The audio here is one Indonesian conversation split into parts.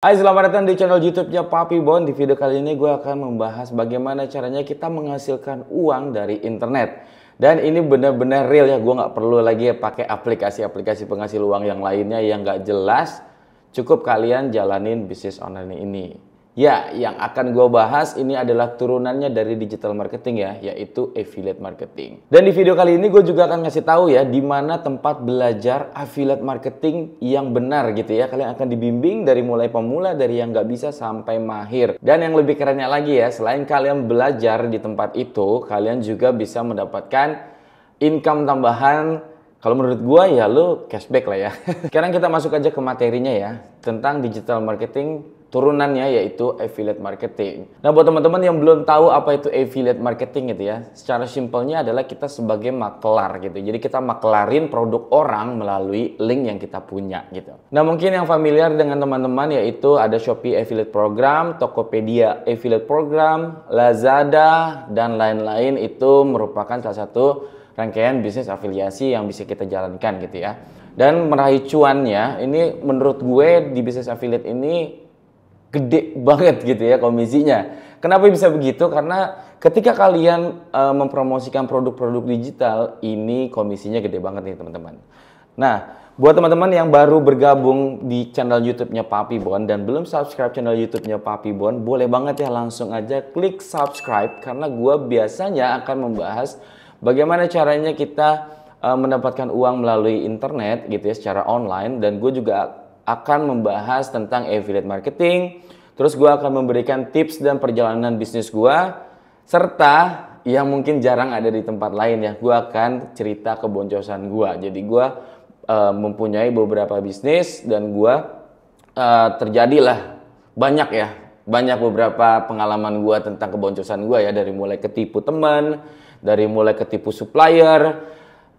Hai, selamat datang di channel YouTube-nya Papi Bon. Di video kali ini gue akan membahas bagaimana caranya kita menghasilkan uang dari internet. Dan ini benar-benar real ya, gue nggak perlu lagi pakai aplikasi-aplikasi penghasil uang yang lainnya yang nggak jelas. Cukup kalian jalanin bisnis online ini. Ya, yang akan gue bahas ini adalah turunannya dari digital marketing ya, yaitu affiliate marketing. Dan di video kali ini gue juga akan ngasih tahu ya, di mana tempat belajar affiliate marketing yang benar gitu ya. Kalian akan dibimbing dari mulai pemula, dari yang nggak bisa sampai mahir. Dan yang lebih kerennya lagi ya, selain kalian belajar di tempat itu, kalian juga bisa mendapatkan income tambahan. Kalau menurut gua ya lu cashback lah ya. Sekarang kita masuk aja ke materinya ya, tentang digital marketing turunannya, yaitu affiliate marketing. Nah, buat teman-teman yang belum tahu apa itu affiliate marketing gitu ya, secara simpelnya adalah kita sebagai maklar gitu. Jadi kita maklarin produk orang melalui link yang kita punya gitu. Nah, mungkin yang familiar dengan teman-teman yaitu ada Shopee affiliate program, Tokopedia affiliate program, Lazada dan lain-lain. Itu merupakan salah satu rangkaian bisnis afiliasi yang bisa kita jalankan gitu ya. Dan meraih cuannya ini menurut gue di bisnis affiliate ini gede banget gitu ya komisinya. Kenapa bisa begitu? Karena ketika kalian mempromosikan produk-produk digital, ini komisinya gede banget nih teman-teman. Nah, buat teman-teman yang baru bergabung di channel YouTube-nya Papi Bon dan belum subscribe channel YouTube-nya Papi Bon, boleh banget ya langsung aja klik subscribe, karena gue biasanya akan membahas bagaimana caranya kita mendapatkan uang melalui internet gitu ya, secara online. Dan gue juga akan membahas tentang affiliate marketing. Terus gue akan memberikan tips dan perjalanan bisnis gue, serta yang mungkin jarang ada di tempat lain ya, gue akan cerita keboncosan gue. Jadi gue mempunyai beberapa bisnis dan gue terjadilah banyak beberapa pengalaman gue tentang keboncosan gue ya, dari mulai ketipu teman, dari mulai ketipu supplier,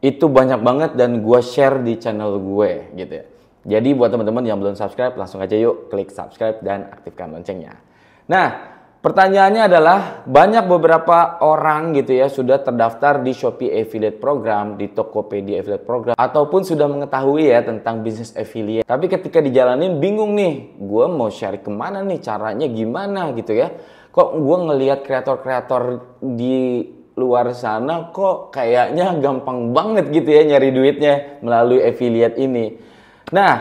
itu banyak banget dan gue share di channel gue gitu ya. Jadi buat teman-teman yang belum subscribe, langsung aja yuk klik subscribe dan aktifkan loncengnya. Nah, pertanyaannya adalah banyak beberapa orang gitu ya sudah terdaftar di Shopee affiliate program, di Tokopedia affiliate program, ataupun sudah mengetahui ya tentang bisnis affiliate. Tapi ketika dijalanin bingung nih, gue mau share kemana nih, caranya gimana gitu ya. Kok gue ngelihat kreator-kreator di luar sana kok kayaknya gampang banget gitu ya nyari duitnya melalui affiliate ini. Nah,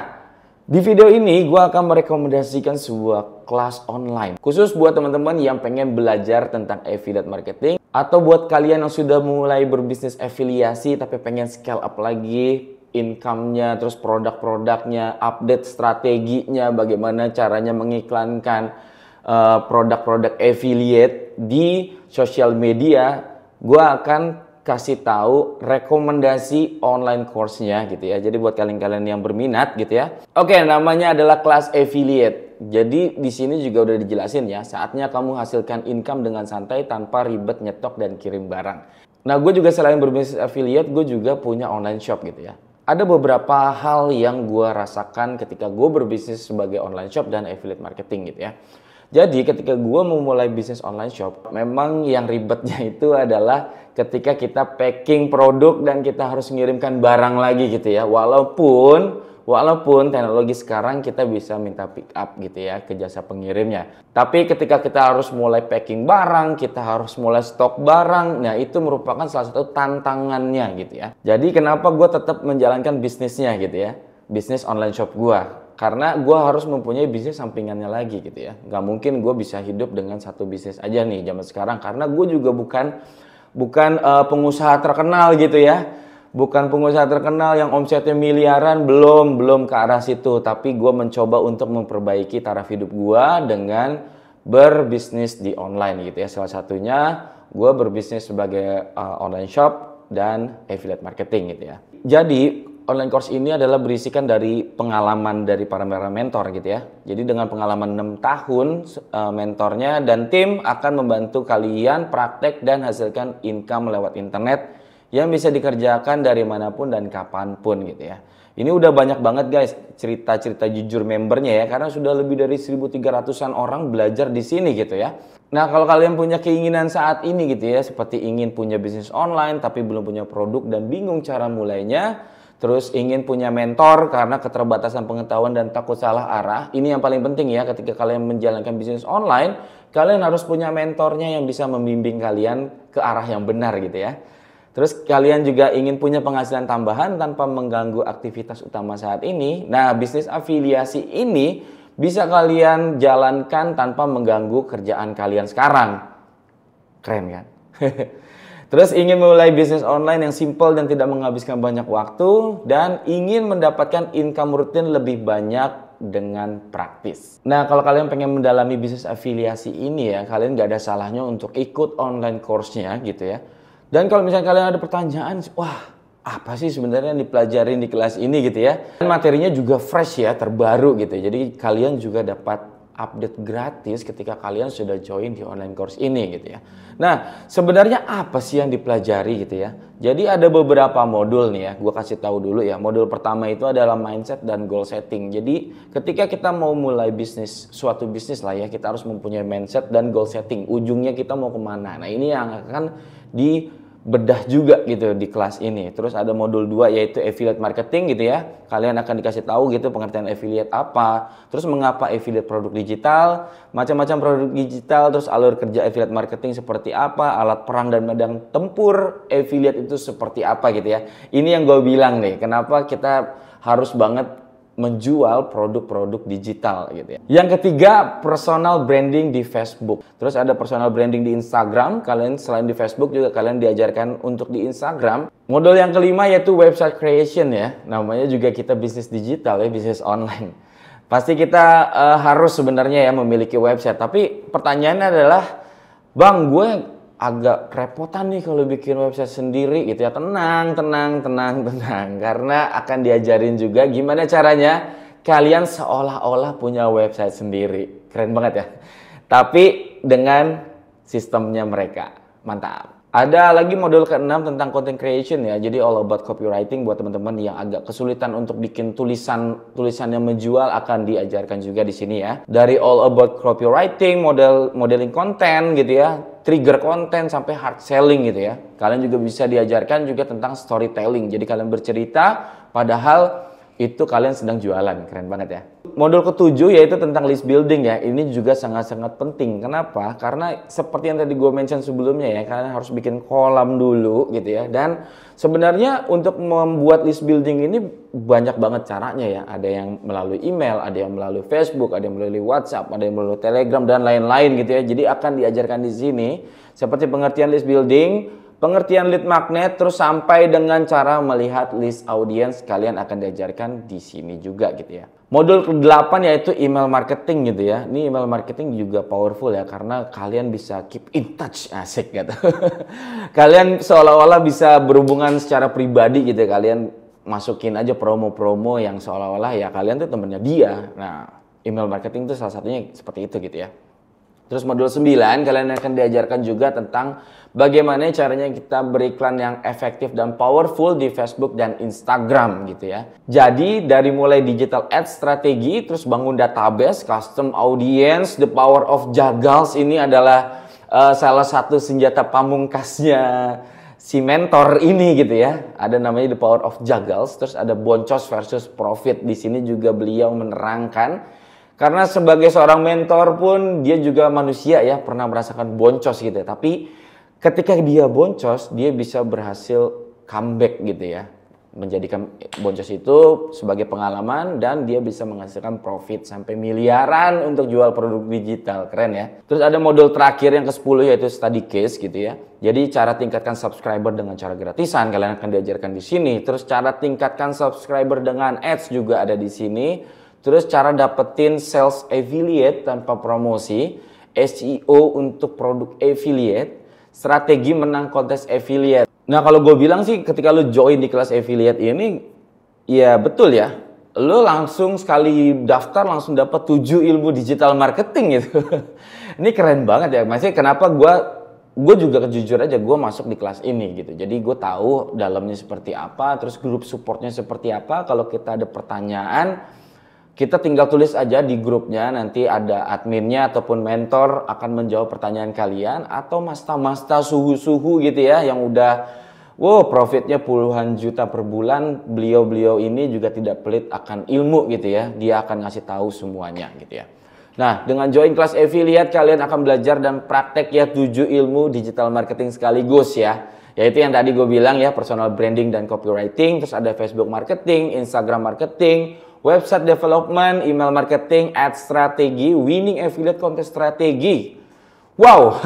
di video ini gue akan merekomendasikan sebuah kelas online khusus buat teman-teman yang pengen belajar tentang affiliate marketing, atau buat kalian yang sudah mulai berbisnis afiliasi tapi pengen scale up lagi income-nya, terus produk-produknya, update strateginya, bagaimana caranya mengiklankan produk-produk affiliate di sosial media. Gue akan kasih tahu rekomendasi online course-nya gitu ya. Jadi buat kalian-kalian yang berminat gitu ya. Oke, namanya adalah kelas affiliate. Jadi di sini juga udah dijelasin ya, saatnya kamu hasilkan income dengan santai tanpa ribet nyetok dan kirim barang. Nah, gue juga selain berbisnis affiliate, gue juga punya online shop gitu ya. Ada beberapa hal yang gue rasakan ketika gue berbisnis sebagai online shop dan affiliate marketing gitu ya. Jadi ketika gue memulai bisnis online shop, memang yang ribetnya itu adalah ketika kita packing produk dan kita harus mengirimkan barang lagi gitu ya. Walaupun teknologi sekarang kita bisa minta pick up gitu ya ke jasa pengirimnya. Tapi ketika kita harus mulai packing barang, kita harus mulai stok barang, nah itu merupakan salah satu tantangannya gitu ya. Jadi kenapa gue tetap menjalankan bisnisnya gitu ya, bisnis online shop gue. Karena gue harus mempunyai bisnis sampingannya lagi gitu ya. Gak mungkin gue bisa hidup dengan satu bisnis aja nih zaman sekarang. Karena gue juga bukan pengusaha terkenal gitu ya. Bukan pengusaha terkenal yang omsetnya miliaran, belum ke arah situ. Tapi gue mencoba untuk memperbaiki taraf hidup gue dengan berbisnis di online gitu ya. Salah satunya gue berbisnis sebagai online shop dan affiliate marketing gitu ya. Jadi online course ini adalah berisikan dari pengalaman dari para mentor gitu ya. Jadi dengan pengalaman 6 tahun mentornya dan tim akan membantu kalian praktek dan hasilkan income lewat internet yang bisa dikerjakan dari manapun dan kapanpun gitu ya. Ini udah banyak banget guys cerita-cerita jujur membernya ya, karena sudah lebih dari 1.300-an orang belajar di sini gitu ya. Nah, kalau kalian punya keinginan saat ini gitu ya, seperti ingin punya bisnis online tapi belum punya produk dan bingung cara mulainya, terus ingin punya mentor karena keterbatasan pengetahuan dan takut salah arah. Ini yang paling penting ya ketika kalian menjalankan bisnis online, kalian harus punya mentornya yang bisa membimbing kalian ke arah yang benar gitu ya. Terus kalian juga ingin punya penghasilan tambahan tanpa mengganggu aktivitas utama saat ini. Nah, bisnis afiliasi ini bisa kalian jalankan tanpa mengganggu kerjaan kalian sekarang. Keren kan? Terus ingin mulai bisnis online yang simple dan tidak menghabiskan banyak waktu, dan ingin mendapatkan income rutin lebih banyak dengan praktis. Nah, kalau kalian pengen mendalami bisnis afiliasi ini ya, kalian gak ada salahnya untuk ikut online course-nya gitu ya. Dan kalau misalnya kalian ada pertanyaan, wah apa sih sebenarnya yang dipelajarin di kelas ini gitu ya. Dan materinya juga fresh ya, terbaru gitu. Jadi kalian juga dapat update gratis ketika kalian sudah join di online course ini gitu ya. Nah, sebenarnya apa sih yang dipelajari gitu ya? Jadi ada beberapa modul nih ya, gue kasih tahu dulu ya. Modul pertama itu adalah mindset dan goal setting. Jadi ketika kita mau mulai bisnis, suatu bisnis lah ya, kita harus mempunyai mindset dan goal setting. Ujungnya kita mau kemana? Nah, ini yang akan bedah juga gitu di kelas ini. Terus ada modul 2 yaitu affiliate marketing gitu ya. Kalian akan dikasih tahu gitu pengertian affiliate apa, terus mengapa affiliate produk digital, macam-macam produk digital, terus alur kerja affiliate marketing seperti apa, alat perang dan medan tempur affiliate itu seperti apa gitu ya. Ini yang gue bilang nih, kenapa kita harus banget menjual produk-produk digital gitu ya. Yang ketiga, personal branding di Facebook. Terus ada personal branding di Instagram. Kalian selain di Facebook juga kalian diajarkan untuk di Instagram. Modul yang kelima yaitu website creation ya. Namanya juga kita bisnis digital ya, bisnis online. Pasti kita harus sebenarnya ya memiliki website. Tapi pertanyaannya adalah, Bang, gue agak kerepotan nih kalau bikin website sendiri gitu ya. Tenang. Karena akan diajarin juga gimana caranya kalian seolah-olah punya website sendiri. Keren banget ya. Tapi dengan sistemnya mereka. Mantap. Ada lagi modul ke-6 tentang content creation ya. Jadi all about copywriting buat teman-teman yang agak kesulitan untuk bikin tulisan yang menjual, akan diajarkan juga di sini ya. Dari all about copywriting, modeling konten gitu ya, trigger konten sampai hard selling gitu ya. Kalian juga bisa diajarkan juga tentang storytelling. Jadi kalian bercerita padahal itu kalian sedang jualan. Keren banget ya. Modul ke-7 yaitu tentang list building ya. Ini juga sangat-sangat penting. Kenapa? Karena seperti yang tadi gue mention sebelumnya ya, kalian harus bikin kolam dulu gitu ya. Dan sebenarnya untuk membuat list building ini banyak banget caranya ya. Ada yang melalui email, ada yang melalui Facebook, ada yang melalui WhatsApp, ada yang melalui Telegram dan lain-lain gitu ya. Jadi akan diajarkan di sini seperti pengertian list building, pengertian lead magnet, terus sampai dengan cara melihat list audience, kalian akan diajarkan di sini juga gitu ya. Modul ke-8 yaitu email marketing gitu ya. Ini email marketing juga powerful ya, karena kalian bisa keep in touch, asik gitu. Kalian seolah-olah bisa berhubungan secara pribadi gitu ya. Kalian masukin aja promo-promo yang seolah-olah ya kalian tuh temennya dia. Nah, email marketing itu salah satunya seperti itu gitu ya. Terus modul 9 kalian akan diajarkan juga tentang bagaimana caranya kita beriklan yang efektif dan powerful di Facebook dan Instagram gitu ya. Jadi dari mulai digital ads strategi, terus bangun database, custom audience, the power of juggles ini adalah salah satu senjata pamungkasnya si mentor ini gitu ya. Ada namanya the power of juggles, terus ada boncos versus profit. Di sini juga beliau menerangkan, karena sebagai seorang mentor pun dia juga manusia ya, pernah merasakan boncos gitu ya. Tapi ketika dia boncos, dia bisa berhasil comeback gitu ya. Menjadikan boncos itu sebagai pengalaman dan dia bisa menghasilkan profit sampai miliaran untuk jual produk digital. Keren ya. Terus ada modul terakhir yang ke-10 yaitu study case gitu ya. Jadi cara tingkatkan subscriber dengan cara gratisan kalian akan diajarkan di sini. Terus cara tingkatkan subscriber dengan ads juga ada di sini. Terus cara dapetin sales affiliate tanpa promosi, SEO untuk produk affiliate, strategi menang kontes affiliate. Nah kalau gue bilang sih ketika lu join di kelas affiliate ini, ya betul ya. Lu langsung sekali daftar langsung dapat 7 ilmu digital marketing gitu. Ini keren banget ya. Maksudnya kenapa gue juga jujur aja gue masuk di kelas ini gitu. Jadi gue tahu dalamnya seperti apa, terus grup supportnya seperti apa. Kalau kita ada pertanyaan, kita tinggal tulis aja di grupnya, nanti ada adminnya ataupun mentor akan menjawab pertanyaan kalian, atau masta-masta suhu-suhu gitu ya yang udah Wow, profitnya puluhan juta per bulan. Beliau-beliau ini juga tidak pelit akan ilmu gitu ya. Dia akan ngasih tahu semuanya gitu ya. Nah, dengan join kelas affiliate kalian akan belajar dan praktek ya 7 ilmu digital marketing sekaligus ya. Yaitu yang tadi gue bilang ya, personal branding dan copywriting, terus ada Facebook marketing, Instagram marketing, website development, email marketing, ad strategi, winning affiliate contest strategi. Wow.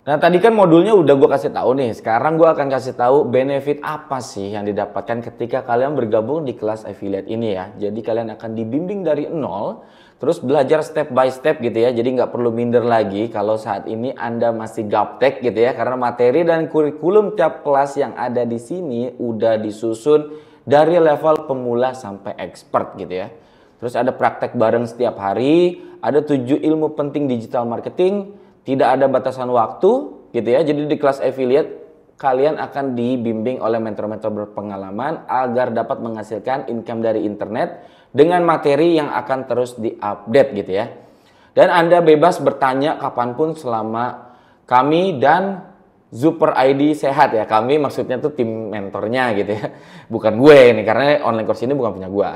Nah, tadi kan modulnya udah gue kasih tahu nih. Sekarang gue akan kasih tahu benefit apa sih yang didapatkan ketika kalian bergabung di kelas affiliate ini ya. Jadi kalian akan dibimbing dari nol, terus belajar step by step gitu ya. Jadi nggak perlu minder lagi kalau saat ini Anda masih gaptek gitu ya. Karena materi dan kurikulum tiap kelas yang ada di sini udah disusun dari level pemula sampai expert gitu ya. Terus ada praktek bareng setiap hari, ada 7 ilmu penting digital marketing. Tidak ada batasan waktu gitu ya. Jadi di kelas affiliate kalian akan dibimbing oleh mentor-mentor berpengalaman agar dapat menghasilkan income dari internet dengan materi yang akan terus diupdate gitu ya. Dan Anda bebas bertanya kapanpun selama kami dan Super ID sehat ya. Kami maksudnya tuh tim mentornya gitu ya. Bukan gue nih, karena online course ini bukan punya gue.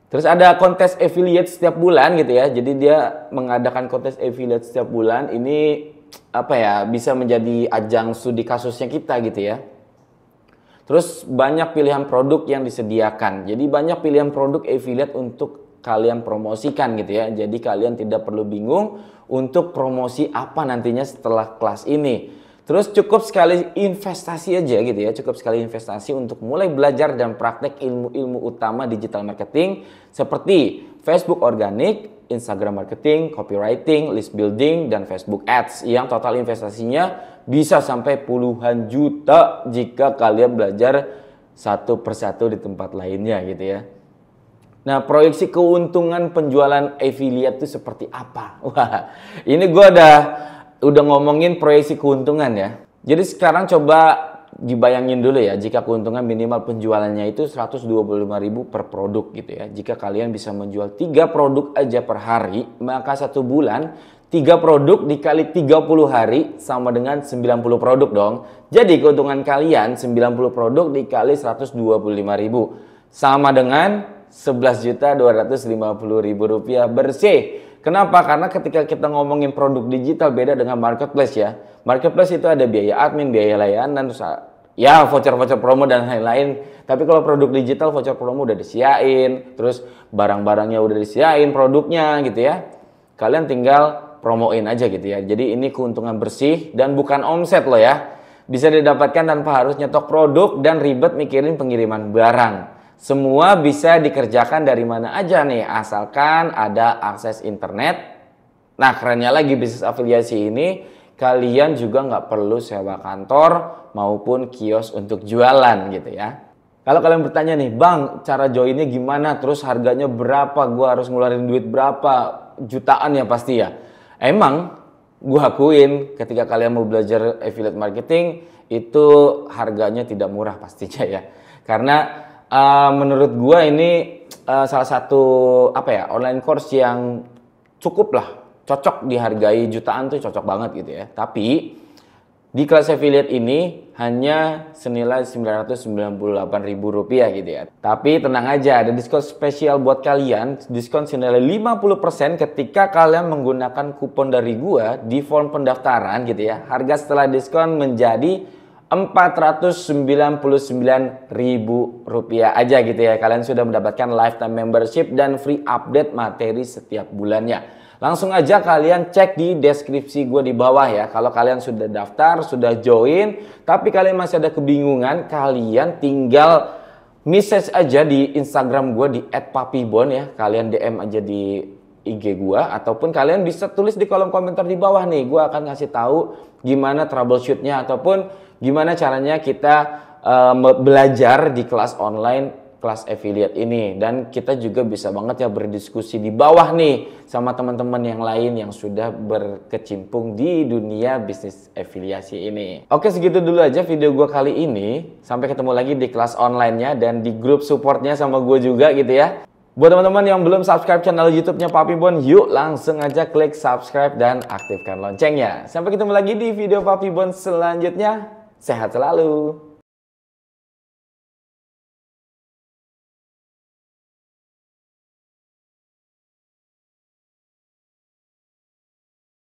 Terus ada kontes affiliate setiap bulan gitu ya. Jadi dia mengadakan kontes affiliate setiap bulan. Ini apa ya, bisa menjadi ajang studi kasusnya kita gitu ya. Terus banyak pilihan produk yang disediakan. Jadi banyak pilihan produk affiliate untuk kalian promosikan gitu ya. Jadi kalian tidak perlu bingung untuk promosi apa nantinya setelah kelas ini. Terus cukup sekali investasi aja gitu ya, cukup sekali investasi untuk mulai belajar dan praktek ilmu-ilmu utama digital marketing seperti Facebook organik, Instagram marketing, copywriting, list building, dan Facebook ads yang total investasinya bisa sampai puluhan juta jika kalian belajar satu persatu di tempat lainnya gitu ya. Nah, proyeksi keuntungan penjualan affiliate itu seperti apa? Wah, ini gue udah ngomongin proyeksi keuntungan ya. Jadi sekarang coba dibayangin dulu ya, jika keuntungan minimal penjualannya itu 125.000 per produk gitu ya. Jika kalian bisa menjual 3 produk aja per hari, maka 1 bulan 3 produk dikali 30 hari sama dengan 90 produk dong. Jadi keuntungan kalian 90 produk dikali 125.000 sama dengan 11.250.000 rupiah bersih. Kenapa? Karena ketika kita ngomongin produk digital beda dengan marketplace ya. Marketplace itu ada biaya admin, biaya layanan, ya voucher-voucher promo dan lain-lain. Tapi kalau produk digital voucher promo udah disiain, terus barang-barangnya udah disiain, produknya gitu ya. Kalian tinggal promoin aja gitu ya. Jadi ini keuntungan bersih dan bukan omset loh ya. Bisa didapatkan tanpa harus nyetok produk dan ribet mikirin pengiriman barang. Semua bisa dikerjakan dari mana aja nih, asalkan ada akses internet. Nah, kerennya lagi bisnis afiliasi ini, kalian juga nggak perlu sewa kantor maupun kios untuk jualan gitu ya. Kalau kalian bertanya nih, Bang, cara joinnya gimana? Terus harganya berapa? Gua harus ngeluarin duit berapa? Jutaan ya pasti ya. Emang, gua akuin ketika kalian mau belajar affiliate marketing, itu harganya tidak murah pastinya ya. Karena menurut gua ini salah satu online course yang cukup lah cocok dihargai jutaan, tuh cocok banget gitu ya. Tapi di kelas affiliate ini hanya senilai 998.000 rupiah gitu ya. Tapi tenang aja, ada diskon spesial buat kalian, diskon senilai 50% ketika kalian menggunakan kupon dari gua di form pendaftaran gitu ya. Harga setelah diskon menjadi 499.000 rupiah aja gitu ya. Kalian sudah mendapatkan lifetime membership dan free update materi setiap bulannya. Langsung aja kalian cek di deskripsi gue di bawah ya. Kalau kalian sudah daftar, sudah join, tapi kalian masih ada kebingungan, kalian tinggal message aja di Instagram gue di @papibon ya. Kalian DM aja di IG gue, ataupun kalian bisa tulis di kolom komentar di bawah nih. Gue akan ngasih tahu gimana troubleshootnya ataupun gimana caranya kita belajar di kelas online, kelas affiliate ini. Dan kita juga bisa banget ya berdiskusi di bawah nih sama teman-teman yang lain yang sudah berkecimpung di dunia bisnis afiliasi ini. Oke, segitu dulu aja video gue kali ini. Sampai ketemu lagi di kelas online-nya dan di grup supportnya sama gue juga gitu ya. Buat teman-teman yang belum subscribe channel YouTube-nya Papibon, yuk langsung aja klik subscribe dan aktifkan loncengnya. Sampai ketemu lagi di video Papibon selanjutnya. Sehat selalu.